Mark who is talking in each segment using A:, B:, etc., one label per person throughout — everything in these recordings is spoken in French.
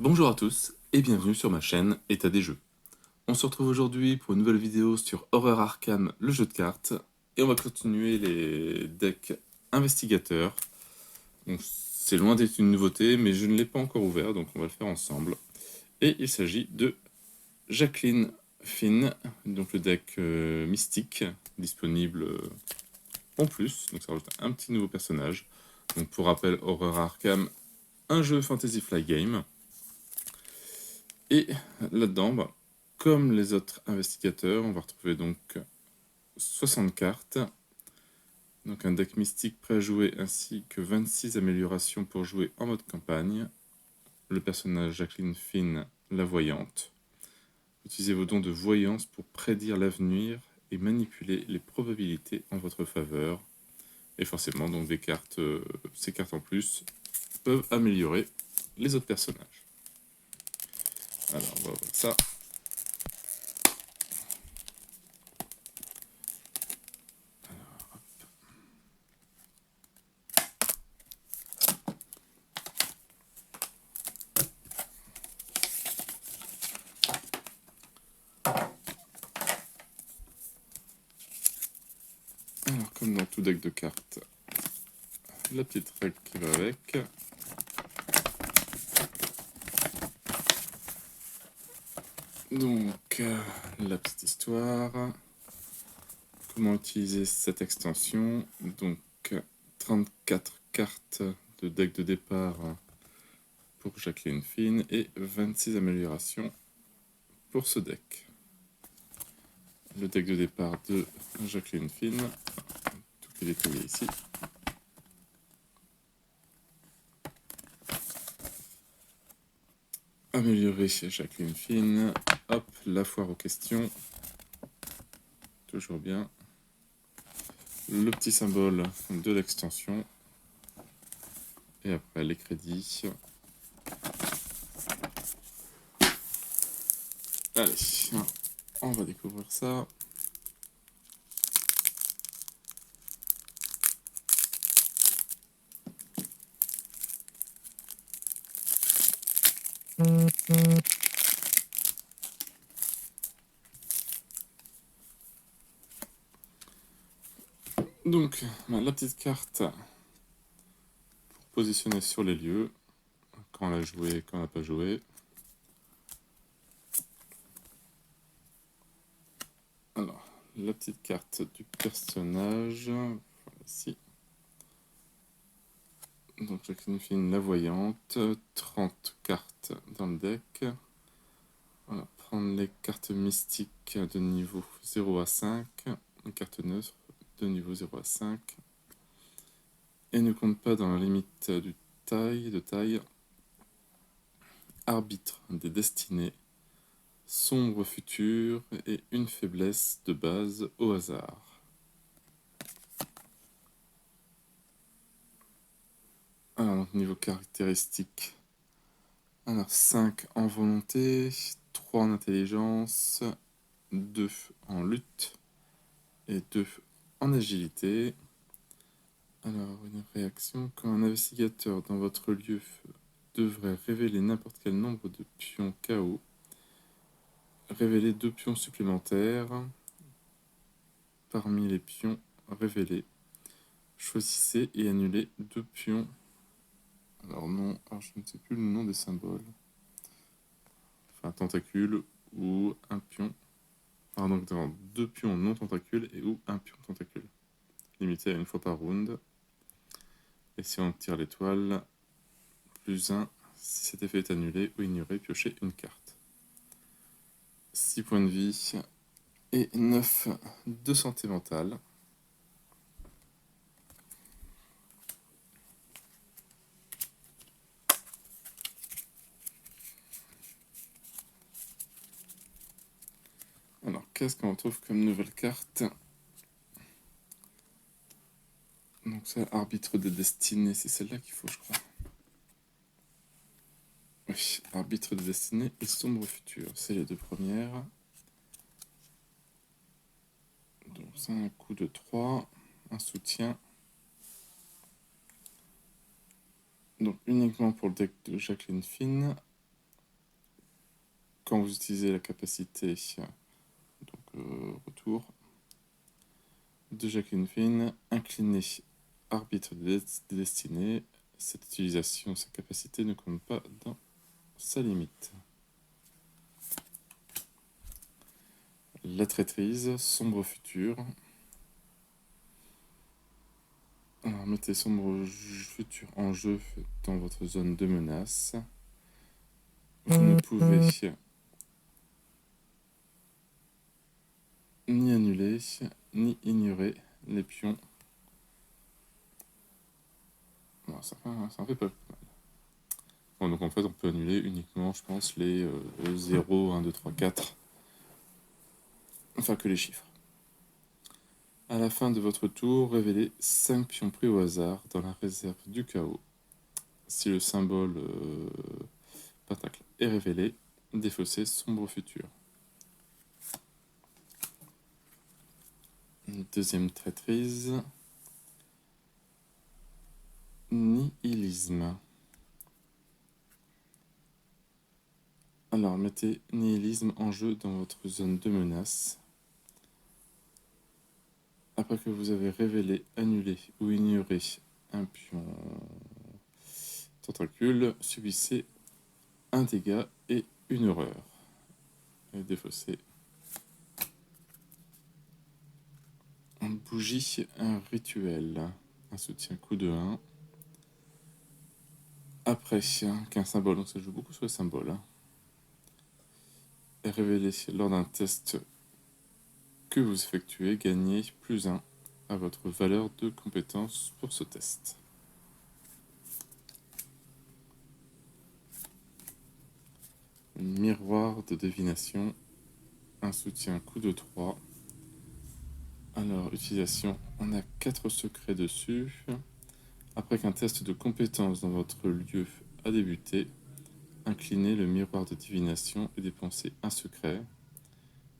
A: Bonjour à tous et bienvenue sur ma chaîne État des jeux. On se retrouve aujourd'hui pour une nouvelle vidéo sur Horror Arkham, le jeu de cartes, et on va continuer les decks investigateurs. C'est loin d'être une nouveauté, mais je ne l'ai pas encore ouvert, donc on va le faire ensemble. Et il s'agit de Jacqueline Finn, donc le deck mystique, disponible en plus, donc ça rajoute un petit nouveau personnage. Donc pour rappel, Horror Arkham, un jeu Fantasy Flight Game. Et là-dedans, comme les autres investigateurs, on va retrouver donc 60 cartes, donc un deck mystique prêt à jouer ainsi que 26 améliorations pour jouer en mode campagne. Le personnage Jacqueline Finn, la voyante. Utilisez vos dons de voyance pour prédire l'avenir et manipuler les probabilités en votre faveur. Et forcément, donc ces cartes en plus peuvent améliorer les autres personnages. Alors, on va voir ça. Alors, comme dans tout deck de cartes, la petite règle qui va avec. Donc, la petite histoire. Comment utiliser cette extension. Donc, 34 cartes de deck de départ pour Jacqueline Finn et 26 améliorations pour ce deck. Le deck de départ de Jacqueline Finn, tout est détaillé ici. Améliorer chez Jacqueline Finn. Hop, la foire aux questions. Toujours bien. Le petit symbole de l'extension. Et après les crédits. Allez, on va découvrir ça. Donc, la petite carte pour positionner sur les lieux, quand on l'a joué, quand on n'a pas joué. Alors, la petite carte du personnage, voilà ici. Donc, Jacqueline Finn, la voyante, 30 cartes dans le deck. Voilà, prendre les cartes mystiques de niveau 0 à 5, les cartes neutres de niveau 0 à 5. Et ne compte pas dans la limite de taille. Arbitre des destinées, sombre futur et une faiblesse de base au hasard. Alors, niveau caractéristiques. Alors, 5 en volonté, 3 en intelligence, 2 en lutte et 2 en agilité. Alors, une réaction. Quand un investigateur dans votre lieu devrait révéler n'importe quel nombre de pions KO, révélez 2 pions supplémentaires parmi les pions révélés. Choisissez et annulez 2 pions. Alors non, alors je ne sais plus le nom des symboles. Enfin, tentacule ou un pion. Alors donc, 2 pions non tentacules et ou un pion tentacule. Limité à une fois par round. Et si on tire l'étoile, plus 1, si cet effet est annulé ou ignoré, piochez une carte. 6 points de vie et 9 de santé mentale. Alors, qu'est-ce qu'on retrouve comme nouvelle carte? Donc ça, arbitre de destinée, c'est celle-là qu'il faut, je crois. Oui, arbitre de destinée et sombre futur, c'est les deux premières. Donc c'est un coup de 3, un soutien. Donc uniquement pour le deck de Jacqueline Finn. quand vous utilisez la capacité, retour, de Jacqueline Finn, incliné, arbitre des destinées, cette utilisation, sa capacité ne compte pas dans sa limite. La traîtrise, sombre futur. Alors, mettez sombre futur en jeu dans votre zone de menace. Vous ne pouvez ni annuler, ni ignorer les pions. Bon, ça en fait pas mal. Bon, donc en fait, on peut annuler uniquement, je pense, les 0, 1, 2, 3, 4. Enfin, que les chiffres. À la fin de votre tour, révélez 5 pions pris au hasard dans la réserve du chaos. Si le symbole pentacle est révélé, défaussez sombre futur. Deuxième traîtrise. Nihilisme. Alors, mettez nihilisme en jeu dans votre zone de menace. Après que vous avez révélé, annulé ou ignoré un pion tentacule, subissez un dégât et une horreur. Et défaussez. Bougie, un rituel. Un soutien coup de 1. Après, qu'un symbole, donc ça joue beaucoup sur les symboles, est révélé lors d'un test que vous effectuez, gagnez +1 à votre valeur de compétence pour ce test. Miroir de divination, un soutien coup de 3. Alors, utilisation, on a 4 secrets dessus. Après qu'un test de compétence dans votre lieu a débuté, inclinez le miroir de divination et dépensez un secret.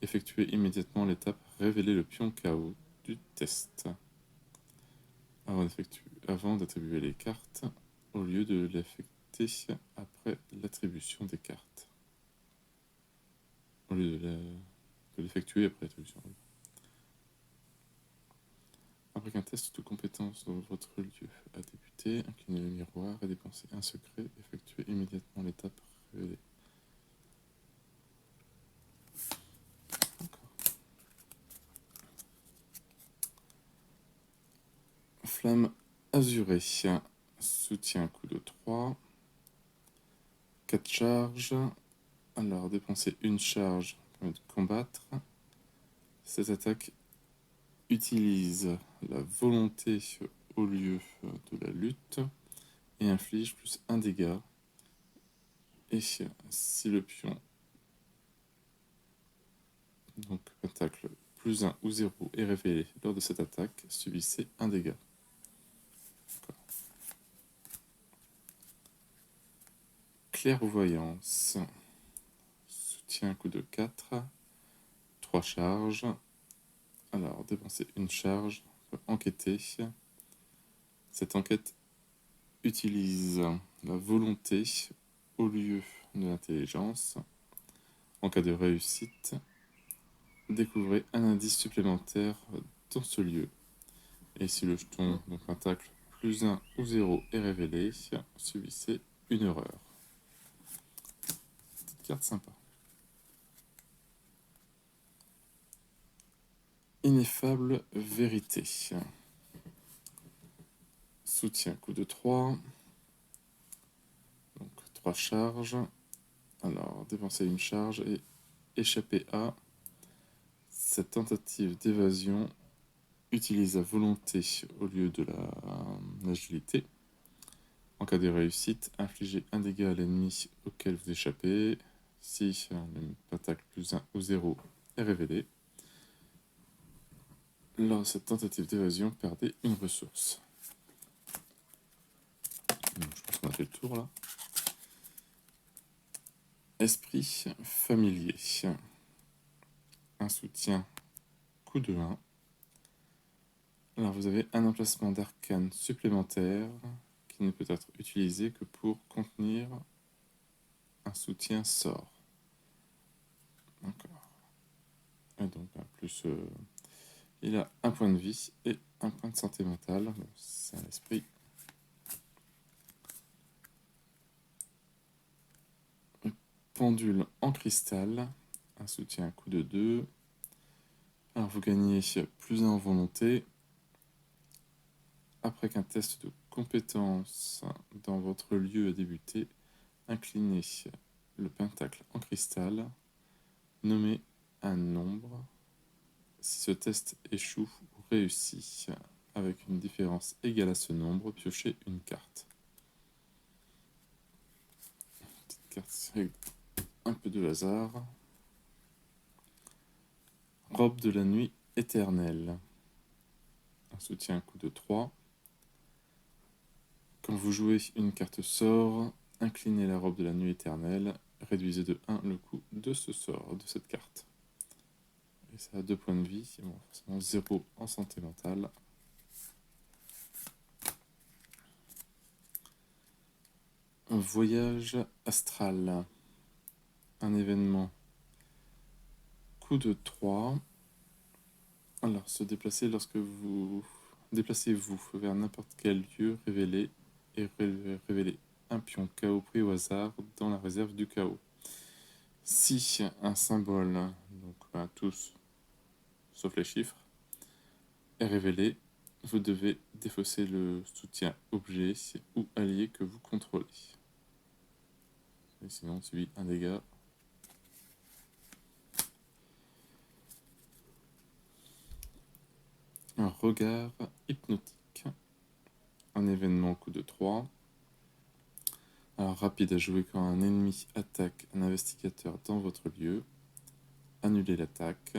A: Effectuez immédiatement l'étape révéler le pion chaos du test. Avant d'attribuer les cartes, au lieu de l'affecter après l'attribution des cartes. Au lieu de l'effectuer après l'attribution. Après qu'un test de compétence dans votre lieu a débuté, inclinez le miroir et dépensez un secret. Effectuez immédiatement l'étape révélée. Flamme azurée, soutien coup de 3, 4 charges. Alors, dépensez une charge pour combattre. Cette attaque utilise la volonté au lieu de la lutte et inflige +1 dégât. Et si le pion, donc pentacle, +1 ou 0 est révélé lors de cette attaque, subissez un dégât. Clairvoyance, soutien coup de 4, 3 charges. Alors, dépensez une charge pour enquêter. Cette enquête utilise la volonté au lieu de l'intelligence. En cas de réussite, découvrez un indice supplémentaire dans ce lieu. Et si le jeton, donc pentacle, +1 ou 0 est révélé, subissez une horreur. Petite carte sympa. Ineffable vérité. Soutien coup de 3. Donc 3 charges. Alors, dépenser une charge et échapper à. Cette tentative d'évasion utilise la volonté au lieu de l'agilité. En cas de réussite, infligez un dégât à l'ennemi auquel vous échappez. Si le pentacle +1 ou 0 est révélé. Lors de cette tentative d'évasion, perdez une ressource. Donc, je pense qu'on a fait le tour là. Esprit familier. Un soutien coup de 1. Alors vous avez un emplacement d'arcane supplémentaire qui ne peut être utilisé que pour contenir un soutien sort. Encore. Et donc, plus, il a un point de vie et un point de santé mentale. Bon, c'est un esprit. Pendule en cristal. Un soutien à coup de 2. Alors, vous gagnez plus 1 en volonté. Après qu'un test de compétence dans votre lieu a débuté, inclinez le pentacle en cristal, nommez un nombre. Si ce test échoue ou réussit avec une différence égale à ce nombre, piochez une carte. Petite carte avec un peu de hasard. Robe de la nuit éternelle. Un soutien à coup de 3. Quand vous jouez une carte sort, inclinez la robe de la nuit éternelle, réduisez de 1 le coût de ce sort, de cette carte. Et ça a 2 points de vie, bon, forcément 0 en santé mentale. Un voyage astral. Un événement. Coup de 3. Alors, se déplacer lorsque vous... Déplacez-vous vers n'importe quel lieu révélé et révélez un pion chaos pris au hasard dans la réserve du chaos. Si un symbole, donc tous, sauf les chiffres, est révélé, vous devez défausser le soutien objet ou allié que vous contrôlez. Et sinon, subit un dégât. Un regard hypnotique. Un événement coup de 3. Alors, rapide à jouer quand un ennemi attaque un investigateur dans votre lieu. Annulez l'attaque.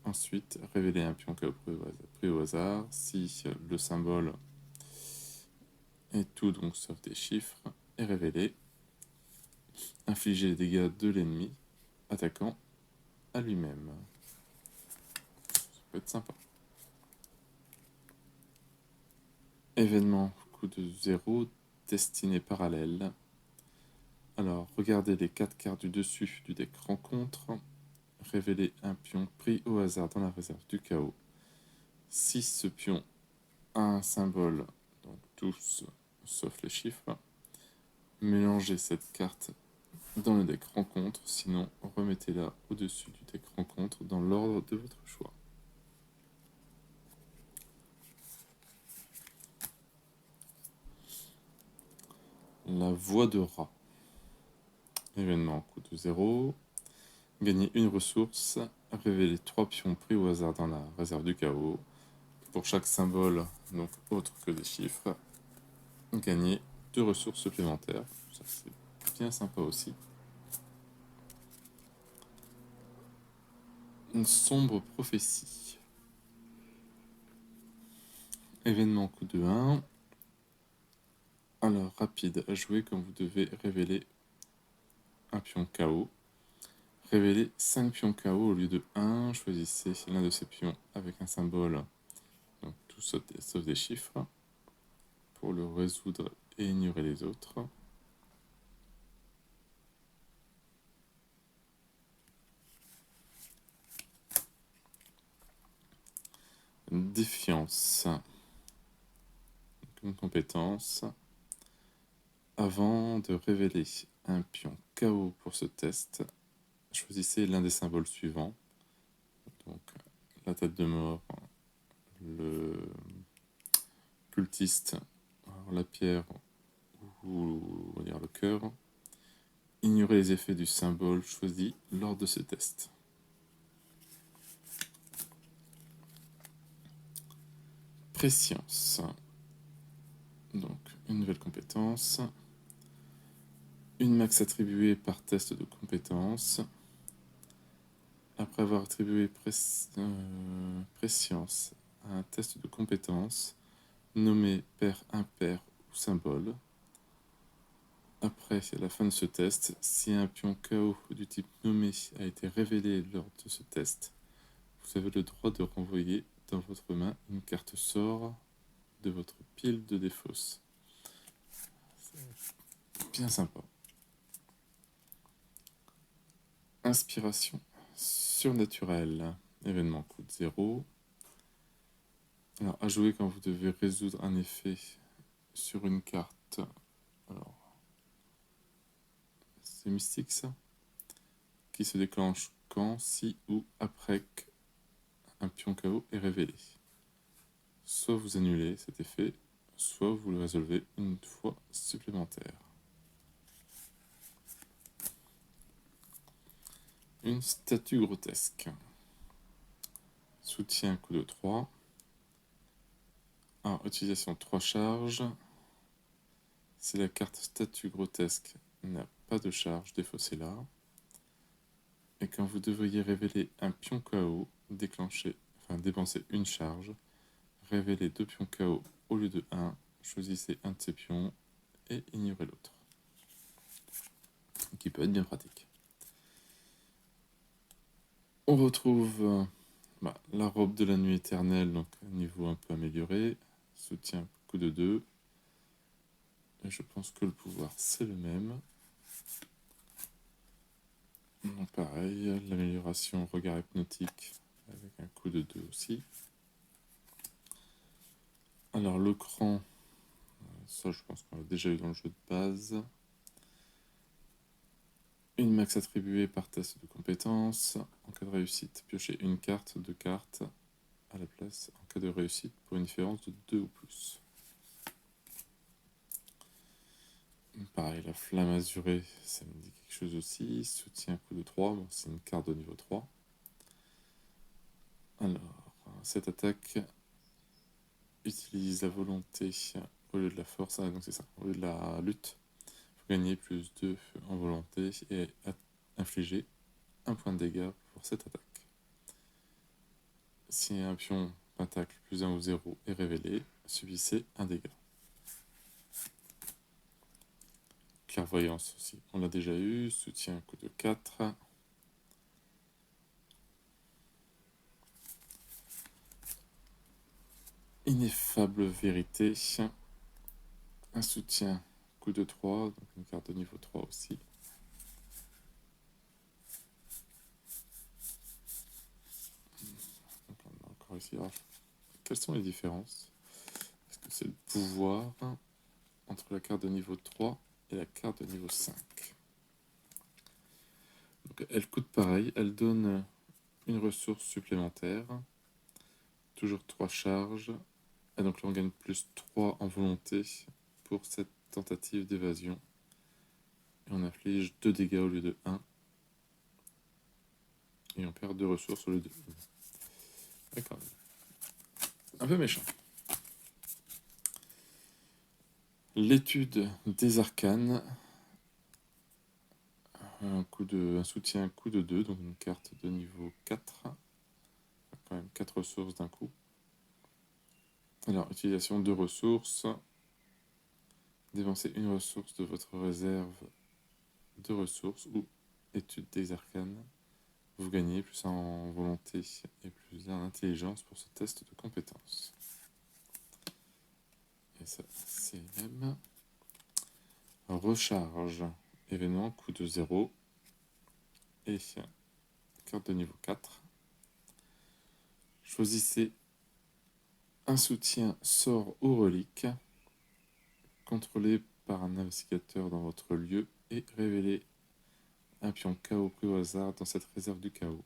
A: Ensuite, révélez un pion pris au hasard. Si le symbole est tout, donc sauf des chiffres, est révélé. Infligez les dégâts de l'ennemi attaquant à lui-même. Ça peut être sympa. Événement coup de 0, destinée parallèle. Alors, regardez les 4 cartes du dessus du deck rencontre. Révélez un pion pris au hasard dans la réserve du chaos. Si ce pion a un symbole, donc tous sauf les chiffres, mélangez cette carte dans le deck rencontre, sinon remettez-la au-dessus du deck rencontre dans l'ordre de votre choix. La voix de rat. Événement coup de 0. Gagnez une ressource. Révélez 3 pions pris au hasard dans la réserve du chaos. Pour chaque symbole, donc autre que des chiffres, gagnez 2 ressources supplémentaires. Ça, c'est bien sympa aussi. Une sombre prophétie. Événement coup de 1. Alors, rapide à jouer quand vous devez révéler un pion KO. Révélez 5 pions KO au lieu de 1. Choisissez l'un de ces pions avec un symbole, donc tout sauf des chiffres, pour le résoudre et ignorer les autres. Défiance. Une compétence. Avant de révéler un pion KO pour ce test, choisissez l'un des symboles suivants. Donc la tête de mort, le cultiste, la pierre ou on va dire le cœur. Ignorez les effets du symbole choisi lors de ce test. Préscience. Donc une nouvelle compétence. Une max attribuée par test de compétence. Après avoir attribué préscience à un test de compétence, nommez paire impair ou symbole. Après la fin de ce test, si un pion KO du type nommé a été révélé lors de ce test, vous avez le droit de renvoyer dans votre main une carte sort de votre pile de défausse. C'est bien sympa. Inspiration Surnaturel, événement coûte 0. Alors, à jouer quand vous devez résoudre un effet sur une carte. Alors, c'est mystique ça. Qui se déclenche quand, si ou après qu'un pion KO est révélé. Soit vous annulez cet effet, soit vous le résolvez une fois supplémentaire. Une statue grotesque. Soutien coup de 3. Alors, utilisation 3 charges. Si la carte statue grotesque n'a pas de charge, défaussez-la. Et quand vous devriez révéler un pion KO, dépenser une charge, révélez 2 pions KO au lieu de 1, choisissez un de ces pions et ignorez l'autre. Qui peut être bien pratique. On retrouve la robe de la nuit éternelle, donc un niveau un peu amélioré. Soutien coup de 2. Et je pense que le pouvoir c'est le même. Donc pareil, l'amélioration regard hypnotique avec un coup de 2 aussi. Alors le cran, ça je pense qu'on l'a déjà eu dans le jeu de base. Une max attribuée par test de compétence. En cas de réussite, piochez une carte, 2 cartes à la place en cas de réussite pour une différence de 2 ou plus. Pareil, la flamme azurée, ça me dit quelque chose aussi. Soutien coup de 3, bon, c'est une carte de niveau 3. Alors, cette attaque utilise la volonté au lieu de la force. Ah, donc c'est ça, au lieu de la lutte. Vous gagnez plus 2 en volonté et infliger un point de dégâts pour cette attaque. Si un pion pentacle plus 1 ou 0 est révélé, subissez un dégât. Clairvoyance aussi, on l'a déjà eu. Soutien coup de 4. Ineffable vérité. Un soutien coup de 3, donc une carte de niveau 3 aussi. Donc on a encore ici. Alors, quelles sont les différences? Est-ce que c'est le pouvoir entre la carte de niveau 3 et la carte de niveau 5? Donc, elle coûte pareil, elle donne une ressource supplémentaire, toujours 3 charges, et donc là on gagne plus 3 en volonté pour cette tentative d'évasion. Et on inflige 2 dégâts au lieu de 1. Et on perd 2 ressources au lieu de 1. D'accord. Un peu méchant. L'étude des arcanes. Un soutien coup de 2, donc une carte de niveau 4. Quand même 4 ressources d'un coup. Alors, utilisation de ressources. Dépensez une ressource de votre réserve de ressources ou étude des arcanes. Vous gagnez plus en volonté et plus en intelligence pour ce test de compétence. Et ça, c'est même. Recharge. Événement, coup de 0. Et carte de niveau 4. Choisissez un soutien, sort ou relique contrôlé par un investigateur dans votre lieu et révélez un pion KO pris au hasard dans cette réserve du chaos.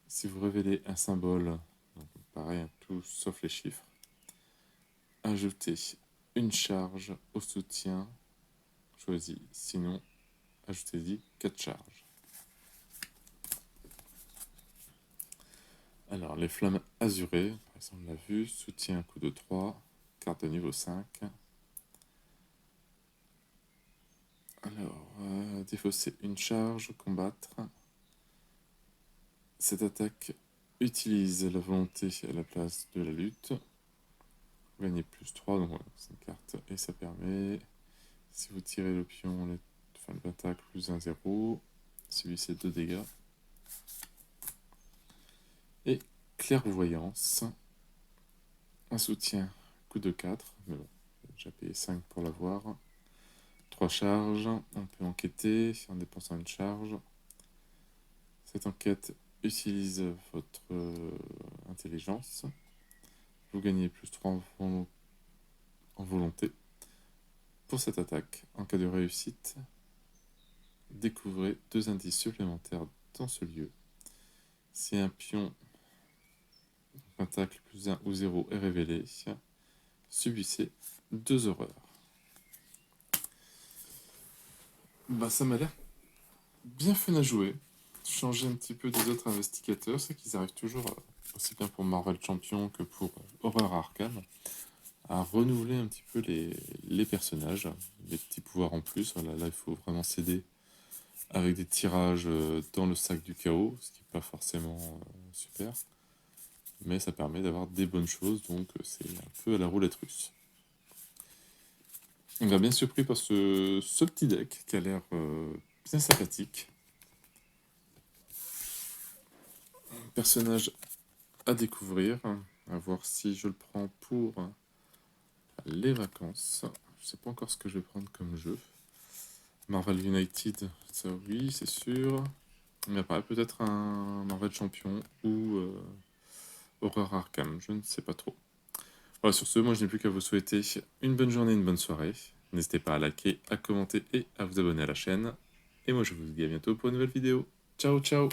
A: Si vous révélez un symbole, donc pareil, tout sauf les chiffres, ajoutez une charge au soutien choisi. Sinon, ajoutez-y 4 charges. Alors, les flammes azurées, par exemple, on l'a vu, soutien coup de 3, carte de niveau 5. Alors, défausser une charge, combattre. Cette attaque utilise la volonté à la place de la lutte. Vous gagnez plus 3, donc voilà, c'est une carte. Et ça permet, si vous tirez le pion, le pentacle plus 1, 0, subissez 2 dégâts. Et clairvoyance. Un soutien, coup de 4, mais bon, j'ai déjà payé 5 pour l'avoir. 3 charges, on peut enquêter en dépensant une charge. Cette enquête utilise votre intelligence. Vous gagnez plus 3 en volonté. Pour cette attaque, en cas de réussite, découvrez 2 indices supplémentaires dans ce lieu. Si un pion, pentacle plus 1 ou 0 est révélé, subissez 2 horreurs. Bah ça m'a l'air bien fun à jouer. Changer un petit peu des autres investigateurs, c'est qu'ils arrivent toujours, aussi bien pour Marvel Champion que pour Horror Arkham, à renouveler un petit peu les personnages, les petits pouvoirs en plus. Voilà, là, il faut vraiment s'aider avec des tirages dans le sac du chaos, ce qui n'est pas forcément super, mais ça permet d'avoir des bonnes choses, donc c'est un peu à la roulette russe. On va bien surpris par ce petit deck qui a l'air bien sympathique. Personnage à découvrir, à voir si je le prends pour les vacances. Je sais pas encore ce que je vais prendre comme jeu. Marvel United, ça oui, c'est sûr. Mais après, peut-être un Marvel Champion ou Horror Arkham, je ne sais pas trop. Voilà, sur ce, moi je n'ai plus qu'à vous souhaiter une bonne journée, une bonne soirée. N'hésitez pas à liker, à commenter et à vous abonner à la chaîne. Et moi je vous dis à bientôt pour une nouvelle vidéo. Ciao ciao!